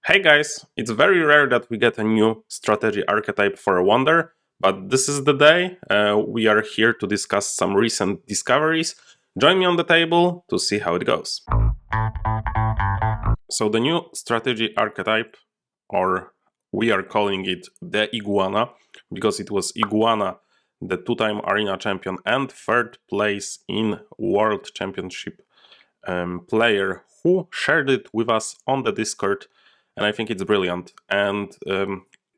Hey guys, it's very rare that we get a new strategy archetype for a Wonder, but this is the day. We are here to discuss some recent discoveries. Join me on the table to see how it goes. So the new strategy archetype, or we are calling it the Iguana, because it was Iguana, the two-time arena champion and third place in World Championship player, who shared it with us on the Discord, and I think it's brilliant. And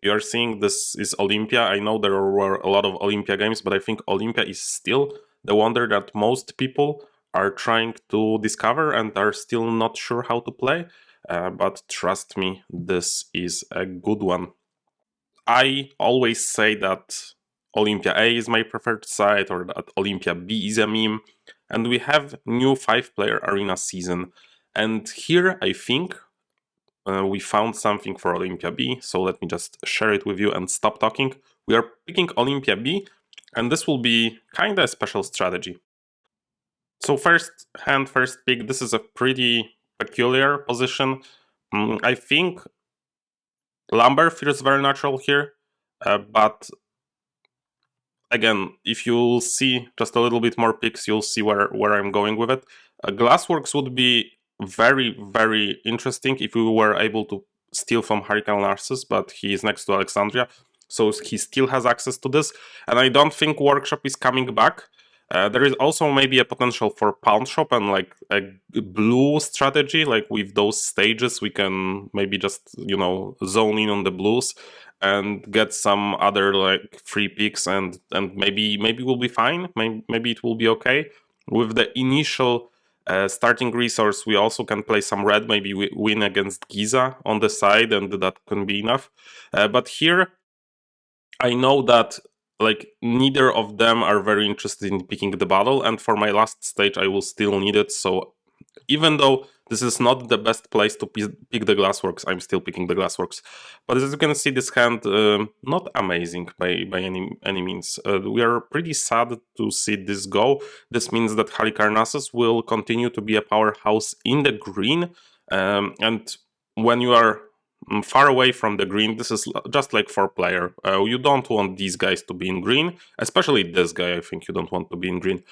you're seeing this is Olympia. I know there were a lot of Olympia games, but I think Olympia is still the Wonder that most people are trying to discover and are still not sure how to play. But trust me, this is a good one. I always say that Olympia A is my preferred site, or that Olympia B is a meme, and we have new 5-player arena season. And here I think we found something for Olympia B, so let me just share it with you and stop talking. We are picking Olympia B, and this will be kinda a special strategy. So first hand, first pick, this is a pretty peculiar position. I think Lumber feels very natural here, but again, if you see just a little bit more picks, you'll see where I'm going with it. Glassworks would be very, very interesting if we were able to steal from Hurricane Narcissus, but he is next to Alexandria, so he still has access to this. And I don't think Workshop is coming back. There is also maybe a potential for Pawn Shop and like a blue strategy, like with those stages we can maybe just, zone in on the blues and get some other like free picks, and maybe we'll be fine. Maybe it will be okay. With the initial starting resource, we also can play some red, maybe we win against Giza on the side, and that can be enough. But here, I know that like neither of them are very interested in picking the battle, and for my last stage I will still need it. So even though this is not the best place to pick the Glassworks, I'm still picking the Glassworks. But as you can see, this hand not amazing by any means. We are pretty sad to see this go. This means that Halicarnassus will continue to be a powerhouse in the green, and when you are far away from the green, this is just like for player. You don't want these guys to be in green, especially this guy. I think you don't want to be in green.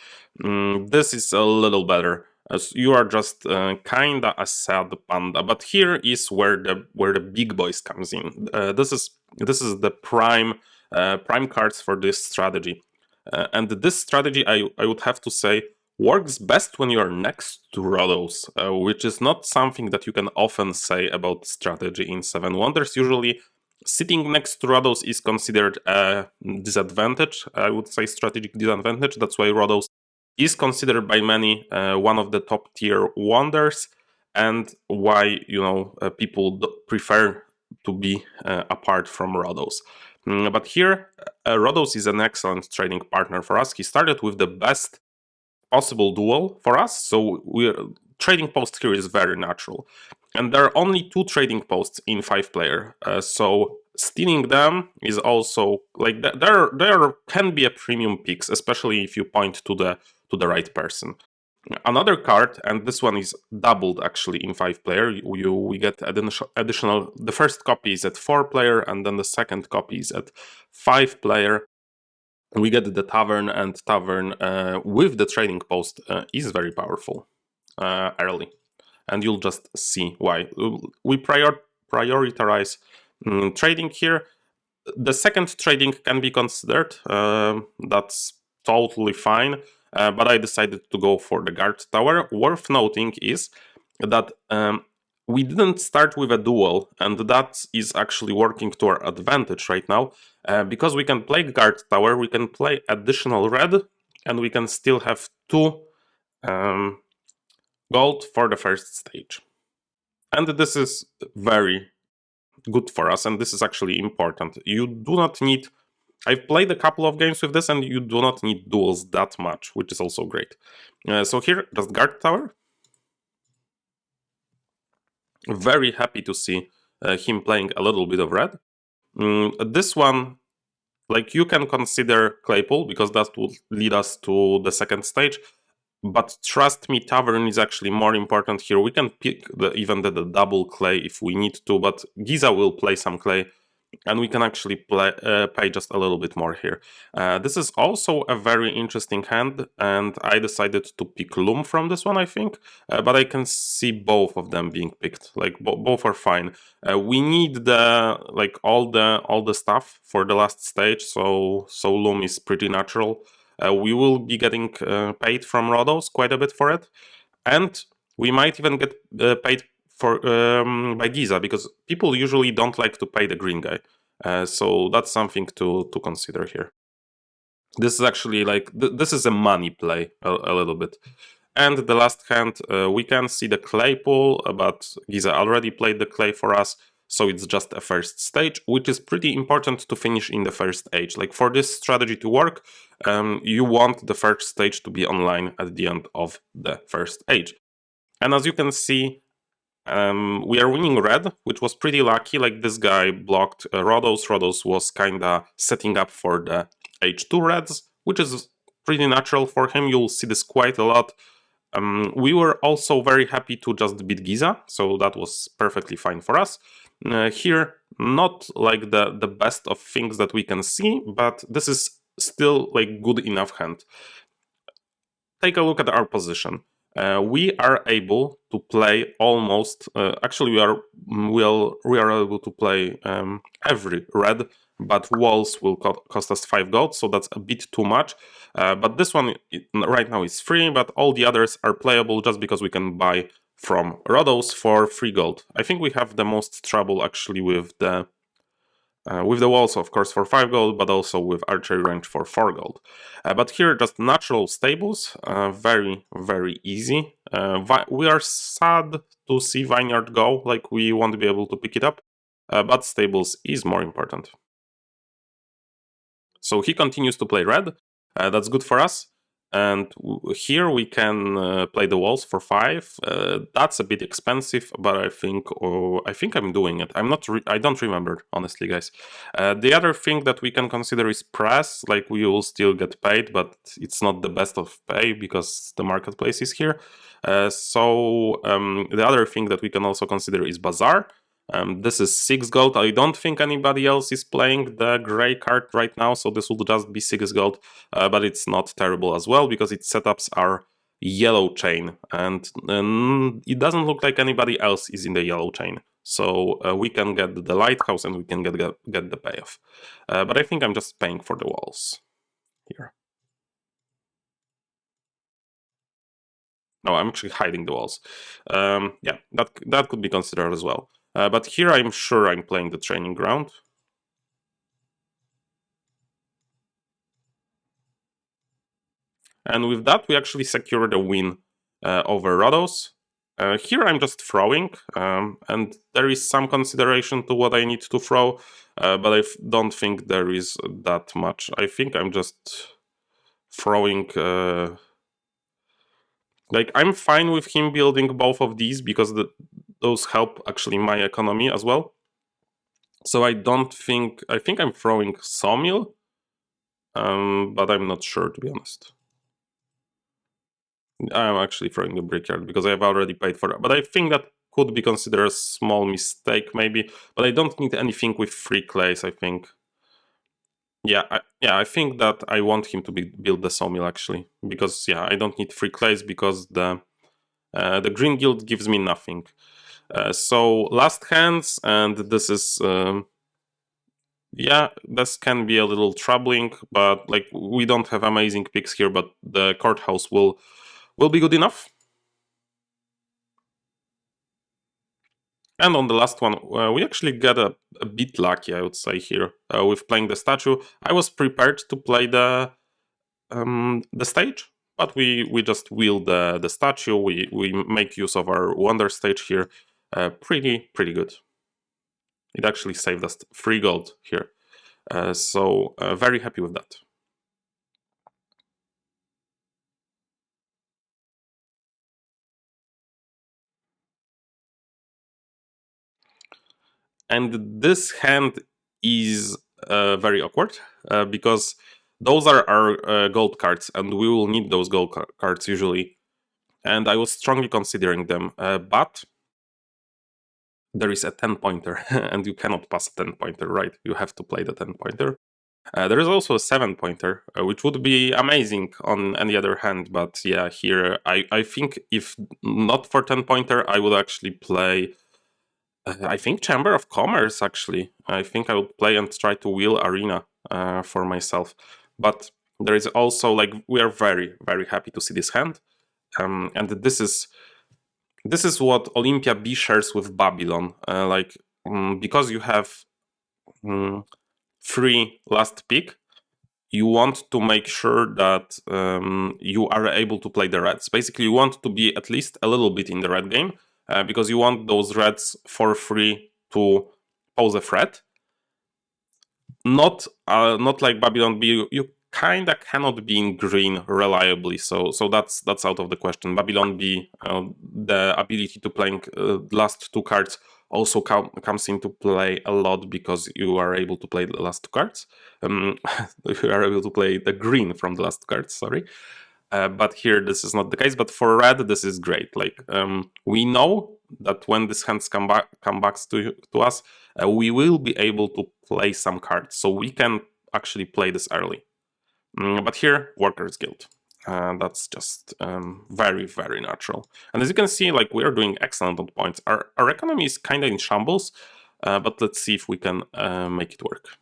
This is a little better, as you are just kinda a sad panda. But here is where the big boys comes in. This is the prime cards for this strategy, and this strategy I would have to say works best when you are next to Rhodos, which is not something that you can often say about strategy in Seven Wonders. Usually, sitting next to Rhodos is considered a disadvantage. I would say strategic disadvantage. That's why Rhodos is considered by many one of the top tier wonders, and why people prefer to be apart from Rhodos. But here, Rhodos is an excellent trading partner for us. He started with the best possible duel for us, so trading post here is very natural, and there are only 2 trading posts in 5-player, so stealing them is also like there can be a premium picks, especially if you point to the right person. Another card, and this one is doubled actually in 5-player. We get additional. The first copy is at 4-player, and then the second copy is at 5-player. We get the Tavern, and Tavern with the trading post is very powerful early, and you'll just see why. We prioritize trading here. The second trading can be considered, that's totally fine, but I decided to go for the guard tower. Worth noting is that we didn't start with a duel, and that is actually working to our advantage right now, because we can play guard tower, we can play additional red, and we can still have 2 gold for the first stage. And this is very good for us, and this is actually important. You do not need... I've played a couple of games with this, and you do not need duels that much, which is also great. So here, just guard tower. Very happy to see him playing a little bit of red. This one, like, you can consider Claypool, because that would lead us to the second stage. But trust me, Tavern is actually more important here. We can pick even the double clay if we need to, but Giza will play some clay, and we can actually pay just a little bit more here. This is also a very interesting hand, and I decided to pick Loom from this one, I think. But I can see both of them being picked. Like both are fine. We need all the stuff for the last stage, so Loom is pretty natural. We will be getting paid from Rodos quite a bit for it, and we might even get paid for by Giza, because people usually don't like to pay the green guy. So that's something to consider here. This is actually this is a money play a little bit. And the last hand, we can see the clay pool, but Giza already played the clay for us, so it's just a first stage, which is pretty important to finish in the first age. Like, for this strategy to work, you want the first stage to be online at the end of the first age. And as you can see, we are winning red, which was pretty lucky. Like, this guy blocked Rodos. Rodos was kinda setting up for the H2 reds, which is pretty natural for him. You'll see this quite a lot. We were also very happy to just beat Giza, so that was perfectly fine for us. Here, not like the best of things that we can see, but this is still like good enough hand. Take a look at our position. We are able to play almost. Actually, we are able to play every red, but walls will cost us 5 gold, so that's a bit too much. But this one right now is free, but all the others are playable just because we can buy from Rodos for 3 gold. I think we have the most trouble actually with the walls, of course, for 5 gold, but also with archery range for 4 gold. But here, just natural stables, very, very easy. We are sad to see Vineyard go, like we won't be able to pick it up, but stables is more important. So he continues to play red, that's good for us. And here we can play the walls for 5. That's a bit expensive, but I think I'm doing it. I don't remember, honestly, guys. The other thing that we can consider is press. Like, we will still get paid, but it's not the best of pay because the marketplace is here. The other thing that we can also consider is bazaar. This is 6 gold. I don't think anybody else is playing the gray card right now, so this will just be 6 gold, but it's not terrible as well because its setups are yellow chain, and it doesn't look like anybody else is in the yellow chain. So we can get the lighthouse and we can get the payoff. But I think I'm just paying for the walls here. No, I'm actually hiding the walls. Yeah, that could be considered as well. But here I'm sure I'm playing the training ground. And with that, we actually secured a win over Rodos. Here I'm just throwing, and there is some consideration to what I need to throw, but I don't think there is that much. I think I'm just throwing... like, I'm fine with him building both of these because those help actually my economy as well. So I think I'm throwing Sawmill, but I'm not sure, to be honest. I'm actually throwing the Brickyard because I've already paid for it. But I think that could be considered a small mistake, maybe. But I don't need anything with 3 clays, I think. Yeah, I think that I want him to build the Sawmill, actually. Because, yeah, I don't need 3 clays because the Green Guild gives me nothing. So, last hands, and this is... yeah, this can be a little troubling, but like, we don't have amazing picks here, but the courthouse will be good enough. And on the last one, we actually got a bit lucky, I would say, here with playing the statue. I was prepared to play the stage, but we just wheel the statue. We make use of our wonder stage here. Pretty good. It actually saved us 3 gold here. So very happy with that. And this hand is very awkward because those are our gold cards, and we will need those gold cards usually. And I was strongly considering them, but there is a 10-pointer, and you cannot pass a 10-pointer, right? You have to play the 10-pointer. There is also a 7-pointer, which would be amazing on any other hand, but yeah, here I think if not for 10-pointer, I would actually play, I think Chamber of Commerce, actually. I think I would play and try to wheel Arena for myself. But there is also, like, we are very, very happy to see this hand. And this is what Olympia B shares with Babylon. Because you have 3 last pick, you want to make sure that you are able to play the reds. Basically, you want to be at least a little bit in the red game, because you want those reds for free to pose a threat. Not like Babylon B. You kinda cannot be in green reliably, so that's out of the question. Babylon B, the ability to play last 2 cards also comes into play a lot, because you are able to play the last 2 cards. You are able to play the green from the last 2 cards, sorry. But here this is not the case, but for red this is great. Like, we know that when these hands come back to us, we will be able to play some cards, so we can actually play this early. But here, Workers Guild. That's just very, very natural. And as you can see, like, we are doing excellent on points. Our economy is kind of in shambles, but let's see if we can make it work.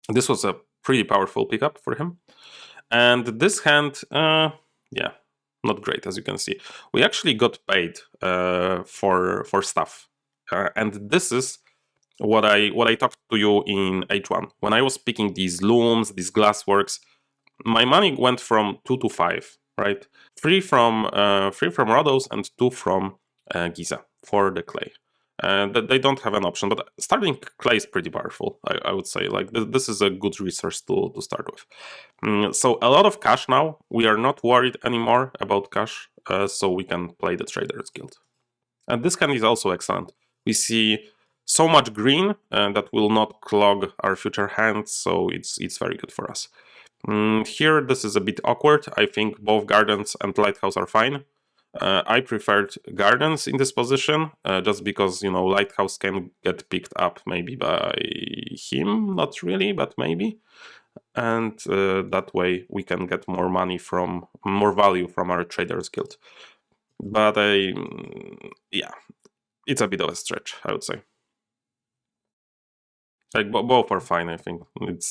This was a pretty powerful pickup for him. And this hand, yeah, not great, as you can see. We actually got paid for stuff. And this is what I talked to you in H1. When I was picking these looms, these glassworks, my money went from 2 to 5, right? 3 from Rhodos and 2 from Giza for the clay. They don't have an option, but starting clay is pretty powerful, I would say. Like, this is a good resource to start with. So a lot of cash now. We are not worried anymore about cash, so we can play the Traders Guild. And this hand is also excellent. We see so much green that will not clog our future hands, so it's very good for us. Here, this is a bit awkward. I think both Gardens and Lighthouse are fine. I preferred Gardens in this position, just because, Lighthouse can get picked up maybe by him, not really, but maybe. And that way we can get more value from our Traders Guild. But yeah, it's a bit of a stretch, I would say. Like, both are fine, I think. It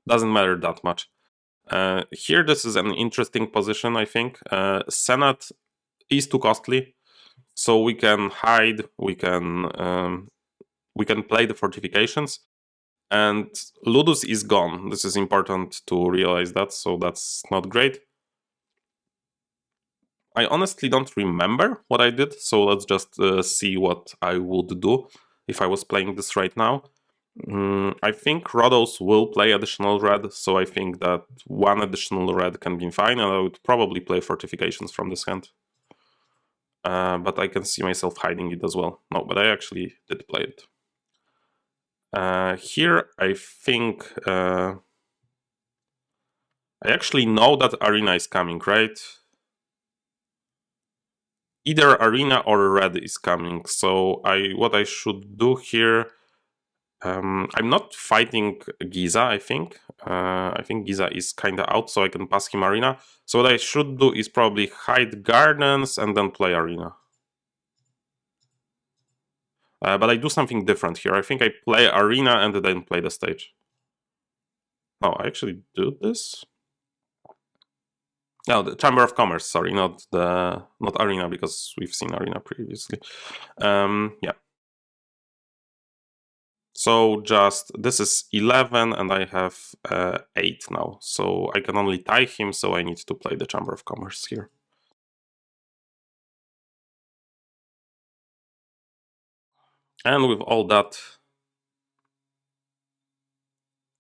doesn't matter that much. Here, this is an interesting position, I think. Senate is too costly, so we can hide, we can play the fortifications, and Ludus is gone. This is important to realize that, so that's not great. I honestly don't remember what I did, so let's just see what I would do if I was playing this right now. I think Rhodos will play additional red, so I think that 1 additional red can be fine, and I would probably play fortifications from this hand. But I can see myself hiding it as well. No, but I actually did play it. Here, I think I actually know that Arena is coming, right? Either Arena or Red is coming, so what I should do here... I'm not fighting Giza, I think. I think Giza is kinda out, so I can pass him Arena. So what I should do is probably hide Gardens and then play Arena. But I do something different here. I think I play Arena and then play the stage. No, I actually do this. No, the Chamber of Commerce, sorry, not Arena, because we've seen Arena previously. Yeah. So this is 11 and I have 8 now. So I can only tie him, so I need to play the Chamber of Commerce here. And with all that,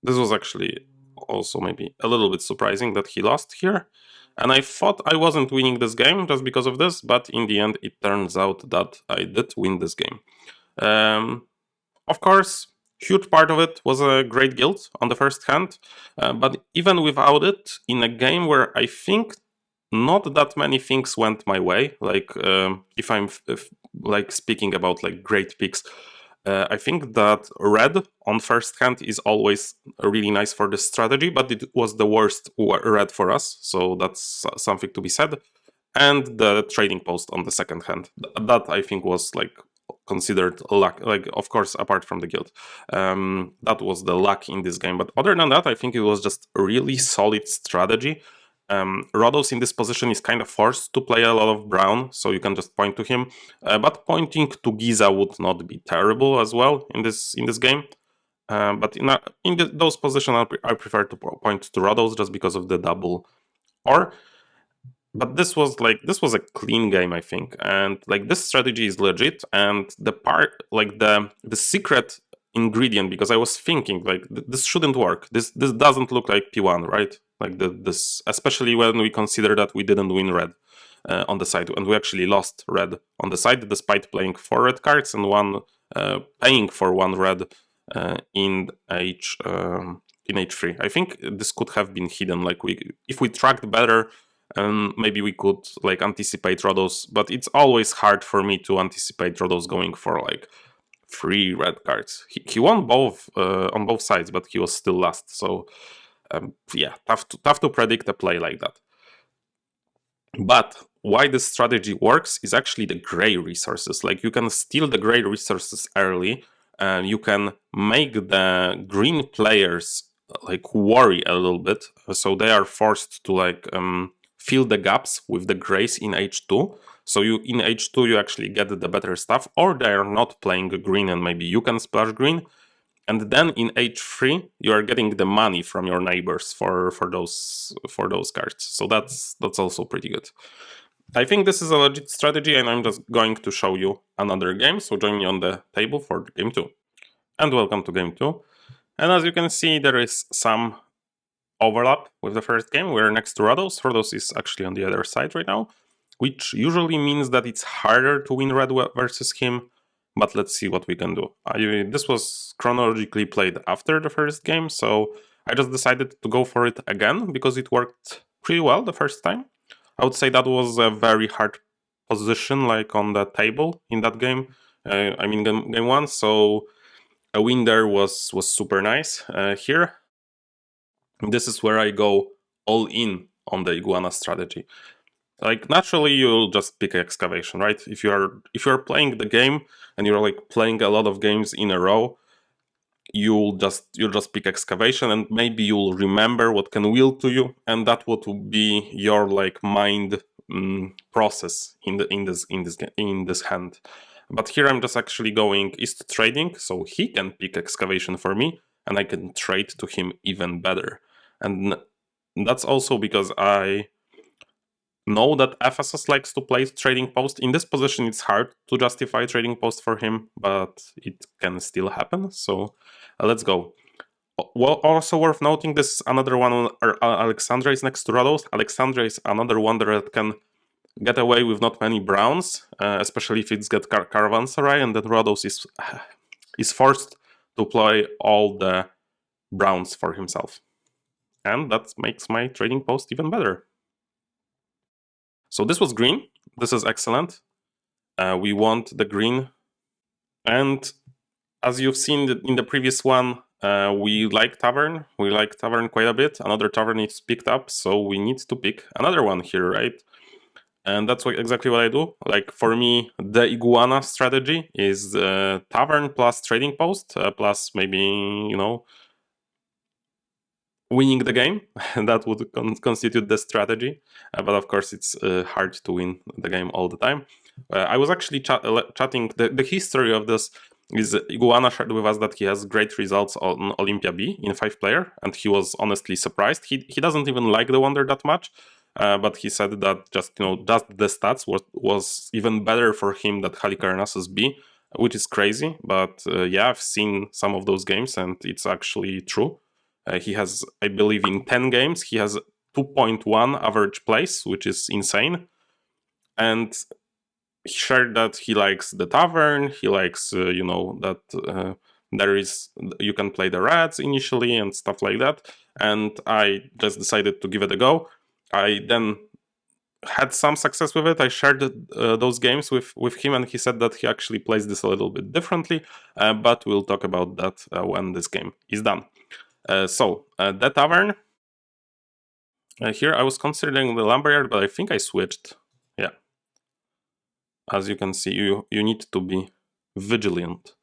this was actually also maybe a little bit surprising that he lost here. And I thought I wasn't winning this game just because of this, but in the end it turns out that I did win this game. Of course, Huge part of it was a great guild on the first hand, but even without it, in a game where I think not that many things went my way, like if I'm like speaking about like great picks, I think that red on first hand is always really nice for this strategy, but it was the worst red for us, so that's something to be said. And the trading post on the second hand, that I think was like considered luck, like of course apart from the guild, that was the luck in this game. But other than that, I think it was just a really solid strategy. Rhodos in this position is kind of forced to play a lot of brown, so you can just point to him, but pointing to Giza would not be terrible as well in this game. But those positions, I prefer to point to Rhodos just because of the double or. But this was a clean game, I think, and like this strategy is legit. And the part, like the secret ingredient, because I was thinking like this shouldn't work. This doesn't look like P1, right? Like this, especially when we consider that we didn't win red on the side, and we actually lost red on the side despite playing 4 red cards and paying for 1 red in H3. I think this could have been hidden. Like if we tracked better, maybe we could like anticipate Rhodos, but it's always hard for me to anticipate Rhodos going for like 3 red cards. He won both on both sides, but he was still last. So yeah, tough to predict a play like that. But why this strategy works is actually the gray resources. Like you can steal the gray resources early, and you can make the green players like worry a little bit, so they are forced to like fill the gaps with the grays in H2. So in H2 you actually get the better stuff, or they are not playing green and maybe you can splash green. And then in H3 you are getting the money from your neighbors for those cards. So that's also pretty good. I think this is a legit strategy, and I'm just going to show you another game. So join me on the table for game 2. And welcome to game 2. And as you can see, there is some overlap with the first game. We're next to Rhodos. Rhodos is actually on the other side right now, which usually means that it's harder to win red versus him. But let's see what we can do. This was chronologically played after the first game, so I just decided to go for it again because it worked pretty well the first time. I would say that was a very hard position, like on the table in that game. I mean game 1, so a win there was super nice. Here, this is where I go all in on the Iguana strategy. Like naturally you'll just pick excavation, right? If you're playing the game and you're like playing a lot of games in a row, you'll just pick excavation, and maybe you'll remember what can will to you, and that would be your like mind process in this hand. But here I'm just actually going east trading, so he can pick excavation for me and I can trade to him even better. And that's also because I know that Ephesos likes to play trading post. In this position it's hard to justify trading post for him, but it can still happen. So let's go. Well, also worth noting, this is another one. Alexandra is next to Rhodos. Alexandra is another one that can get away with not many browns, especially if it's got Caravanserai, and then Rhodos is forced to play all the browns for himself. And that makes my trading post even better. So this was green. This is excellent. We want the green. And as you've seen in the previous one, we like Tavern. We like Tavern quite a bit. Another Tavern is picked up, so we need to pick another one here, right? And that's exactly what I do. Like for me, the Iguana strategy is Tavern plus Trading Post, plus maybe, you know, winning the game. That would constitute the strategy. But of course, it's hard to win the game all the time. I was actually chatting, the history of this is Iguana shared with us that he has great results on Olympia B in 5-player, and he was honestly surprised. He doesn't even like the Wonder that much, but he said that just the stats was even better for him than Halicarnassus B, which is crazy. But yeah, I've seen some of those games, and it's actually true. He has, I believe, in 10 games, he has 2.1 average place, which is insane. And he shared that he likes the Tavern, he likes, that you can play the reds initially and stuff like that, and I just decided to give it a go. I then had some success with it. I shared those games with him, and he said that he actually plays this a little bit differently, but we'll talk about that when this game is done. So the tavern. Here I was considering the lumberyard, but I think I switched. Yeah. As you can see, you need to be vigilant.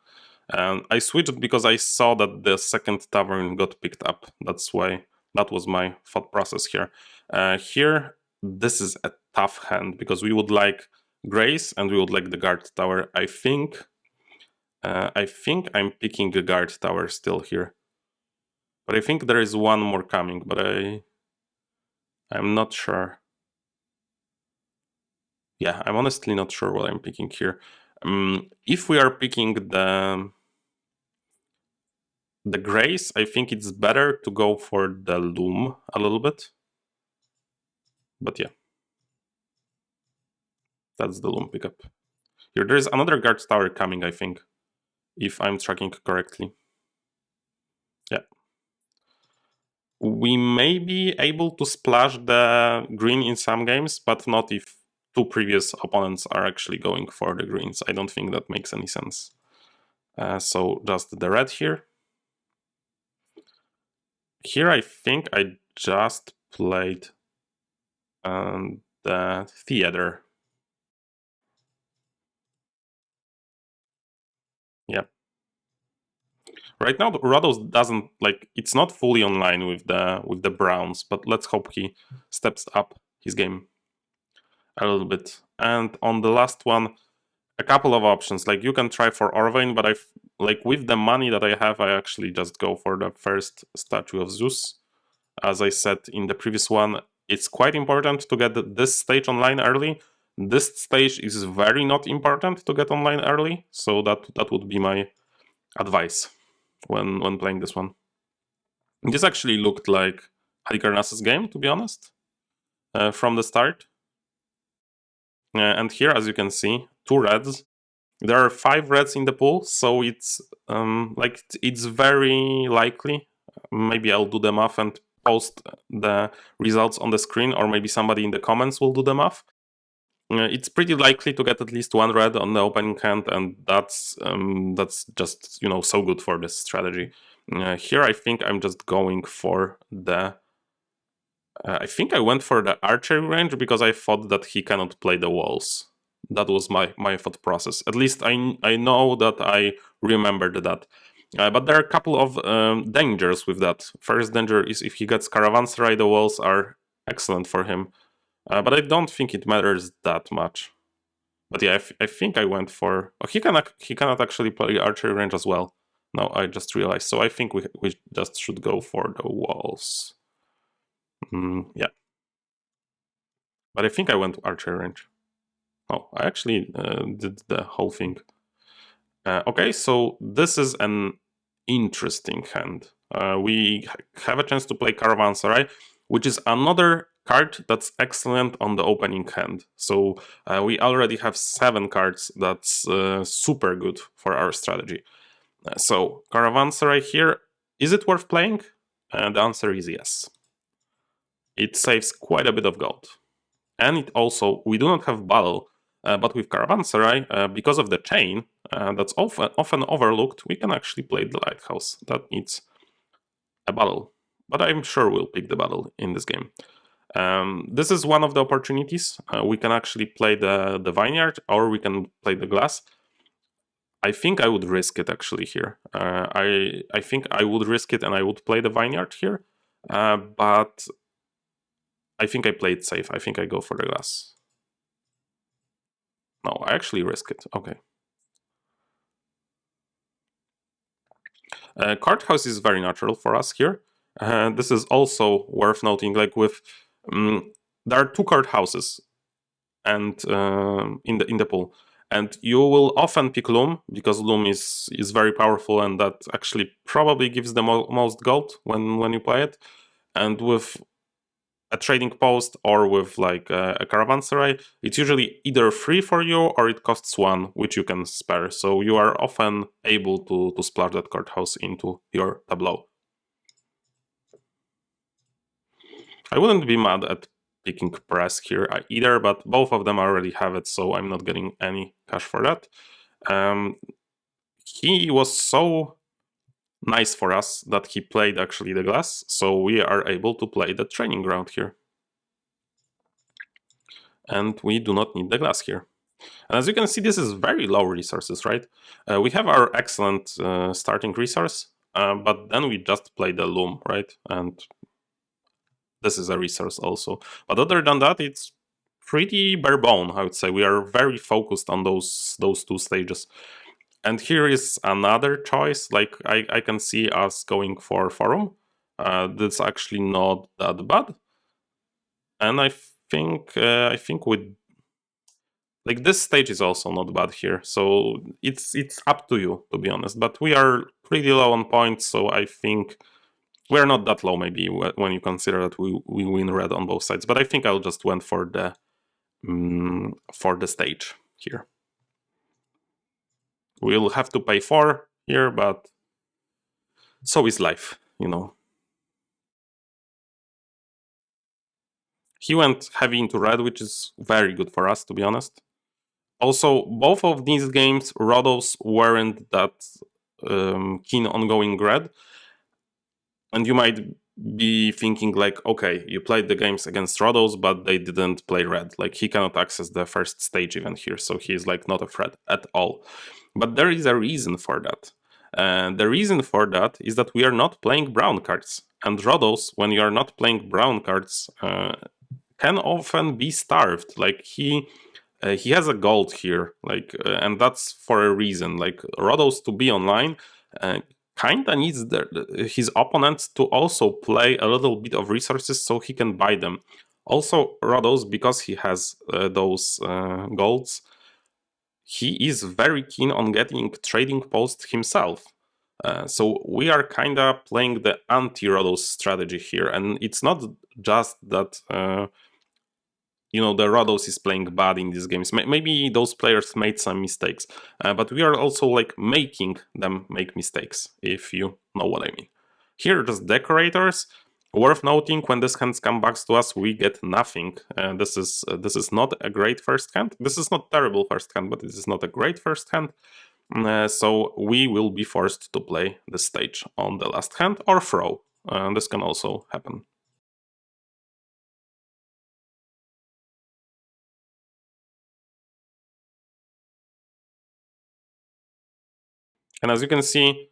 I switched because I saw that the second tavern got picked up. That's why, that was my thought process here. Here, this is a tough hand because we would like Grace and we would like the guard tower. I think I'm picking a guard tower still here. But I think there is one more coming, but I'm not sure. Yeah, I'm honestly not sure what I'm picking here. If we are picking the Grace, I think it's better to go for the Loom a little bit. But yeah, that's the Loom pickup. Here, there is another guard tower coming, I think, if I'm tracking correctly. Yeah. We may be able to splash the green in some games, but not if two previous opponents are actually going for the greens. I don't think that makes any sense. So just the red here. Here I think I just played the theater. Yeah. Right now, Rados doesn't like, it's not fully online with the Browns, but let's hope he steps up his game a little bit. And on the last one, a couple of options. Like you can try for Orvain, but with the money that I have, I actually just go for the first statue of Zeus. As I said in the previous one, it's quite important to get this stage online early. This stage is very not important to get online early, so that would be my advice when playing this one. This actually looked like Halikarnass's game, to be honest, from the start. And here, as you can see, 2 reds. There are 5 reds in the pool, so it's it's very likely. Maybe I'll do the math and post the results on the screen, or maybe somebody in the comments will do the math. It's pretty likely to get at least 1 red on the opening hand, and that's just so good for this strategy. Here I think I'm just going for the I think I went for the archery range because I thought that he cannot play the walls. That was my thought process. At least I know that I remembered that. But there are a couple of dangers with that. First danger is if he gets Caravanserai, the walls are excellent for him. But I don't think it matters that much. But yeah, I think I went for... Oh, he cannot actually play archery range as well. No, I just realized. So I think we just should go for the walls. Yeah. But I think I went to archery range. Oh, I actually did the whole thing. Okay, so this is an interesting hand. We have a chance to play Caravanserai, which is another card that's excellent on the opening hand. So we already have 7 cards that's super good for our strategy. So Caravanserai here, is it worth playing? The answer is yes. It saves quite a bit of gold. And it also, we do not have battle, but with Caravanserai, because of the chain that's often overlooked, we can actually play the lighthouse. That needs a battle, but I'm sure we'll pick the battle in this game. This is one of the opportunities. We can actually play the vineyard, or we can play the glass. I think I would risk it actually here. I think I would risk it and I would play the vineyard here, but I think I play it safe. I think I go for the glass. No, I actually risk it. Okay. Card house is very natural for us here. This is also worth noting. Like with, there are 2 card houses, and in the pool, and you will often pick Loom because Loom is very powerful, and that actually probably gives the most gold when you play it. And with a trading post or with like a caravanserai, it's usually either free for you or it costs 1, which you can spare. So you are often able to splash that courthouse into your tableau. I wouldn't be mad at picking press here either, but both of them already have it, so I'm not getting any cash for that. He was so nice for us that he played actually the glass, so we are able to play the training ground here. And we do not need the glass here. And as you can see, this is very low resources, right? We have our excellent starting resource, but then we just play the loom, right? And this is a resource also. But other than that, it's pretty bare bone, I would say. We are very focused on those 2 stages. And here is another choice. Like I can see us going for forum. That's actually not that bad. And I think with like this stage is also not bad here. So it's up to you, to be honest. But we are pretty low on points, so I think we're not that low maybe when you consider that we win red on both sides. But I think I'll just went for the stage here. We'll have to pay 4 here, but so is life, you know. He went heavy into red, which is very good for us, to be honest. Also, both of these games, Rhodos weren't that keen on going red. And you might be thinking like, okay, you played the games against Rhodos, but they didn't play red. Like he cannot access the first stage even here, so he's like not a threat at all. But there is a reason for that. And the reason for that is that we are not playing brown cards. And Rhodos, when you are not playing brown cards, can often be starved. Like he has a gold here, like, and that's for a reason. Like Rhodos to be online, kinda needs his opponents to also play a little bit of resources so he can buy them. Also, Rhodos, because he has those golds, he is very keen on getting trading post himself. So we are kinda playing the anti-Rhodos strategy here, and it's not just that you know, the Rhodos is playing bad in these games. Maybe those players made some mistakes, but we are also like making them make mistakes, if you know what I mean. Here, just decorators. Worth noting, when this hand comes back to us, we get nothing. This is not a great first hand. This is not terrible first hand, but this is not a great first hand. So we will be forced to play the stage on the last hand or throw. This can also happen. And as you can see,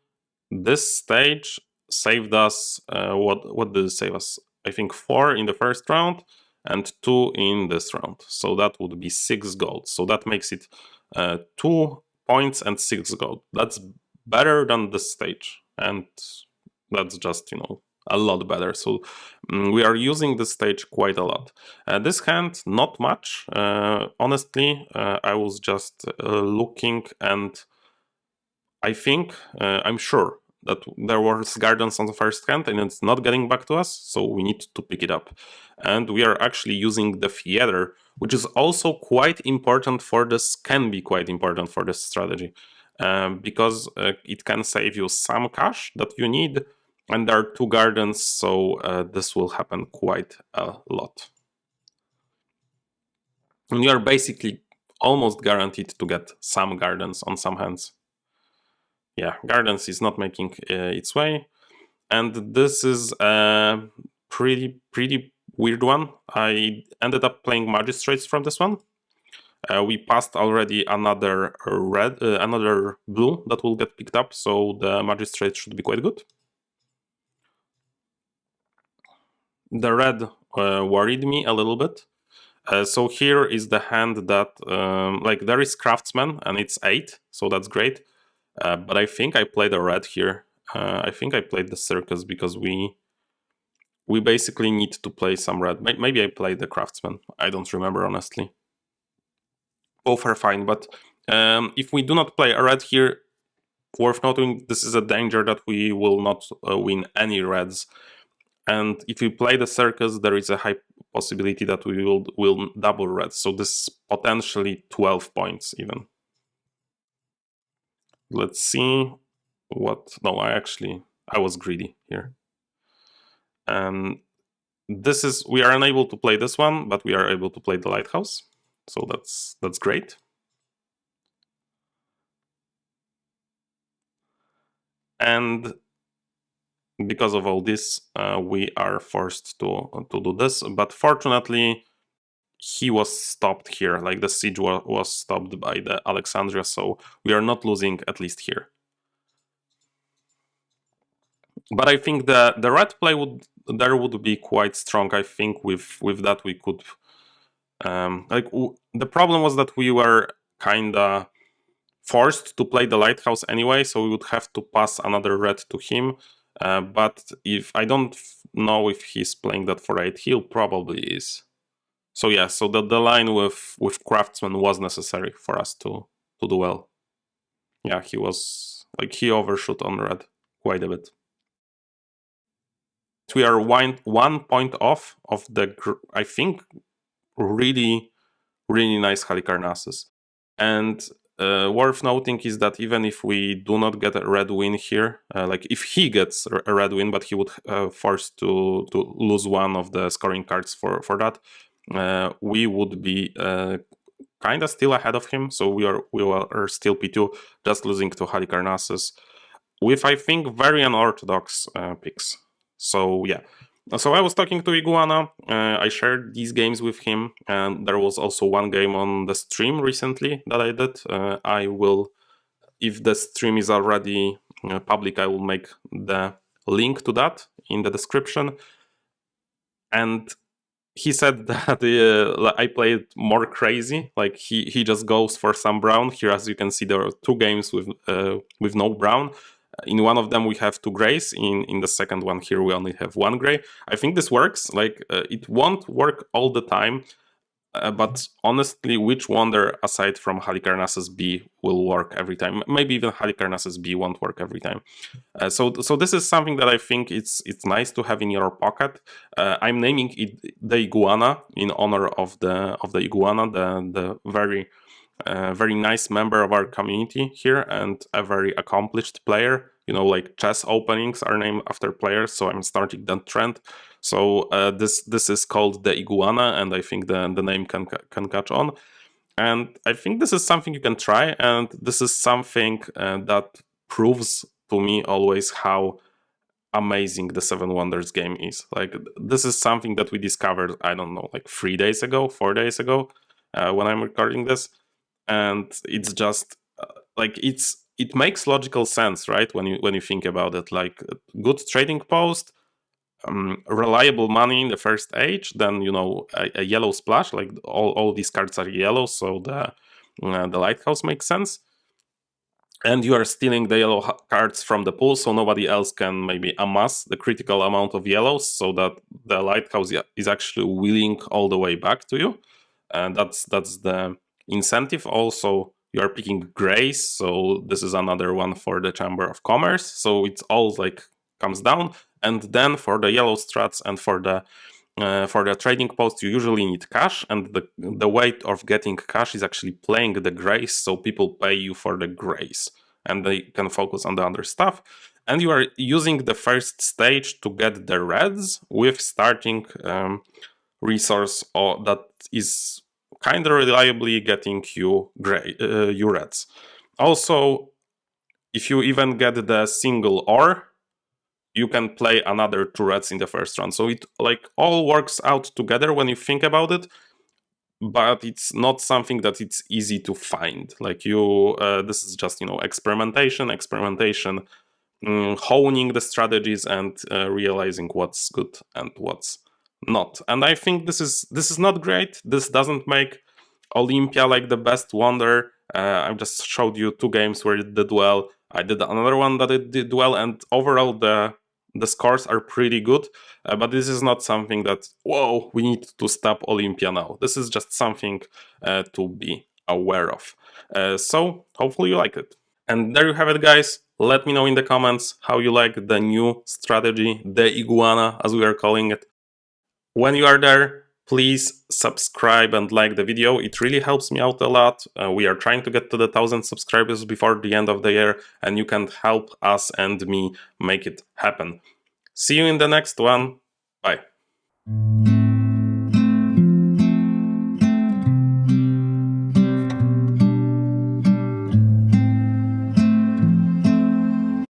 this stage saved us, what did it save us? I think 4 in the first round and 2 in this round. So that would be 6 gold. So that makes it 2 points and 6 gold. That's better than this stage. And that's just, you know, a lot better. So we are using this stage quite a lot. This hand, not much. Honestly, I was just looking, and I think, I'm sure that there was gardens on the first hand and it's not getting back to us, so we need to pick it up. And we are actually using the theater, which is also quite important for this, can be quite important for this strategy, because it can save you some cash that you need, and there are 2 gardens, so this will happen quite a lot. And you are basically almost guaranteed to get some gardens on some hands. Yeah, gardens is not making its way, and this is a pretty weird one. I ended up playing magistrates from this one. We passed already another red, another blue that will get picked up, so the magistrate should be quite good. The red worried me a little bit. So here is the hand that, like, there is craftsman and it's 8, so that's great. But I think I played a red here. I think I played the circus because we basically need to play some red. Maybe I played the craftsman. I don't remember, honestly. Both are fine, but if we do not play a red here, worth noting, this is a danger that we will not win any reds. And if we play the circus, there is a high possibility that we will double red. So this is potentially 12 points even. Let's see what... No, I was greedy here. And this is... We are unable to play this one, but we are able to play the lighthouse. So that's great. And because of all this, we are forced to do this. But fortunately, he was stopped here. Like the siege was stopped by the Alexandria, so we are not losing, at least here. But I think the red play would be quite strong. I think with that we could the problem was that we were kinda forced to play the lighthouse anyway, so we would have to pass another red to him. But if I don't know if he's playing that for 8, he probably is. So yeah, so the line with Craftsman was necessary for us to do well. Yeah, he was like, he overshot on red quite a bit. We are 1 point off of the, I think, really nice Halicarnassus. And worth noting is that even if we do not get a red win here, like if he gets a red win, but he would force to lose one of the scoring cards for that, we would be kind of still ahead of him. So we are still P2, just losing to Halicarnassus with, I think, very unorthodox picks. So yeah. So I was talking to Iguana, I shared these games with him, and there was also one game on the stream recently that I did. I will, if the stream is already public, I will make the link to that in the description. And he said that I played more crazy, like he just goes for some brown. Here, as you can see, there are 2 games with no brown. In one of them we have 2 grays, in the second one here we only have 1 gray. I think this works, like it won't work all the time, but honestly, which wonder aside from Halicarnassus B will work every time? Maybe even Halicarnassus B won't work every time. So this is something that I think it's nice to have in your pocket. I'm naming it the Iguana in honor of the Iguana, the very nice member of our community here and a very accomplished player. You know, like chess openings are named after players, so I'm starting that trend. So this is called the Iguana, and I think the name can catch on. And I think this is something you can try, and this is something that proves to me always how amazing the Seven Wonders game is. Like, this is something that we discovered, I don't know, like 3 days ago, 4 days ago, when I'm recording this. And it's just like it makes logical sense, right? When you think about it, like good trading post, reliable money in the first age, then a yellow splash, like all these cards are yellow, so the lighthouse makes sense. And you are stealing the yellow cards from the pool, so nobody else can maybe amass the critical amount of yellows, so that the lighthouse is actually wheeling all the way back to you. And that's the incentive. Also, you are picking grays, so this is another one for the Chamber of Commerce. So it's all like comes down. And then for the yellow strats and for the trading post, you usually need cash, and the way of getting cash is actually playing the grays, so people pay you for the grays and they can focus on the other stuff. And you are using the first stage to get the reds with starting resource that is kind of reliably getting you reds. Also, if you even get the single ore, you can play another 2 reds in the first round. So it like all works out together when you think about it, but it's not something that it's easy to find. Like this is just experimentation, honing the strategies and realizing what's good and what's not. And I think this is not great. This doesn't make Olympia like the best wonder. I just showed you 2 games where it did well. I did another one that it did well, and overall the scores are pretty good. But this is not something that, whoa, we need to stop Olympia now. This is just something to be aware of. So hopefully you like it. And there you have it, guys. Let me know in the comments how you like the new strategy, the Iguana, as we are calling it. When you are there, please subscribe and like the video. It really helps me out a lot. We are trying to get to the 1,000 subscribers before the end of the year, and you can help us and me make it happen. See you in the next one. Bye.